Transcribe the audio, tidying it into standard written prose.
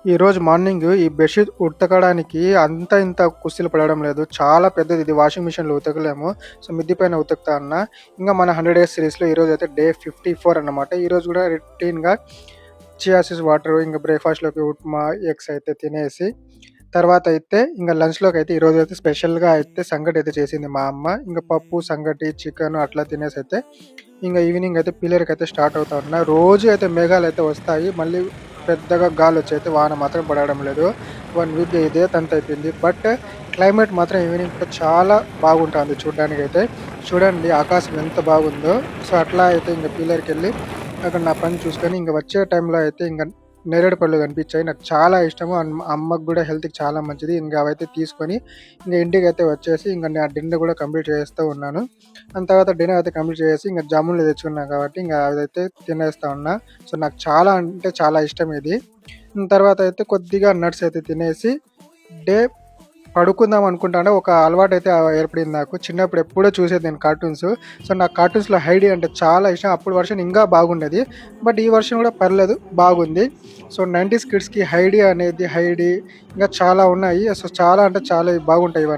ఈరోజు మార్నింగ్ ఈ బెడ్‌షీట్ ఉతకడానికి అంత ఇంత కుస్తీలు పడడం లేదు. చాలా పెద్దది ఇది వాషింగ్ మిషన్‌లో ఉతకలేము. సో, మిద్ది పైన ఉతుకుతా అన్నా. ఇంగా మన 100 డేస్ సిరీస్‌లో ఈరోజైతే డే 54 అన్నమాట. ఈరోజు గూడా రొటీన్‌గా చియా సీడ్స్ వాటరు, ఇంక బ్రేక్‌ఫాస్ట్‌లోకి ఉప్మా, ఎగ్స్ అయితే తినేసి, తర్వాత అయితే ఇంక లంచ్‌లోకైతే ఈరోజైతే స్పెషల్‌గా అయితే సంగటైతే చేసింది మా అమ్మ. ఇంక పప్పు, సంగటి, చికెను అట్లా తినేసైతే ఇంగ ఈవినింగ్ అయితే పిల్లలకైతే స్టార్ట్ అవుతా ఉన్నా. రోజు అయితే మేఘాలైతే వస్తాయి. మళ్ళీ పెద్దగా గాలొచ్చి అయితే వాన మాత్రం పడడం లేదు. 1 వీక్‌గా ఇదే తంతయిపోయింది. బట్ క్లైమేట్ మాత్రం ఈవినింగ్ పూట చాలా బాగుంటాంది చూడ్డానికైతే. చూడండి ఆకాశం ఎంత బాగుందో. సో, అట్లా అయితే ఇంక పీలర్‌కెళ్ళి అక్కడ నా పని చూసుకొని ఇంక వచ్చే టైంలో అయితే ఇంక నేరేడు పళ్ళు కనిపించాయి. నాకు చాలా ఇష్టము. అమ్మకి గూడా హెల్త్‌కి చాలా మంచిది. ఇంక అవైతే తీసుకొని ఇంక ఇంటికైతే వచ్చేసి ఇంక నా డిన్నర్ గూడా కంప్లీట్ చేసేస్తూ ఉన్నాను. దాని తర్వాత డిన్నర్ అయితే కంప్లీట్ చేసేసి ఇంక జామున్లు తెచ్చుకున్నా కాబట్టి ఇంక అదైతే తినేస్తా ఉన్నా. సో, నాకు చాలా అంటే చాలా ఇష్టం ఇది. తర్వాత అయితే కొద్దిగా నట్స్ అయితే తినేసి డే పడుకుందాం అనుకుంటాను. ఒక అలవాటైతే ఏర్పడింది నాకు. చిన్నప్పుడు ఎప్పుడో చూసేది నేను కార్టూన్స్. సో, నాకు కార్టూన్స్‌లో 'హైడీ' అంటే చాలా ఇష్టం. అప్పుడు వర్షన్ ఇంకా బాగుండేది. బట్ ఈ వర్షన్ కూడా పర్లేదు బాగుంది. సో, 90స్ కిడ్స్‌కి 'హైడీ' అనేది 'హైడీ' ఇంకా చాలా ఉన్నాయి. సో, చాలా అంటే చాలా బాగుంటాయి ఇవన్నీ.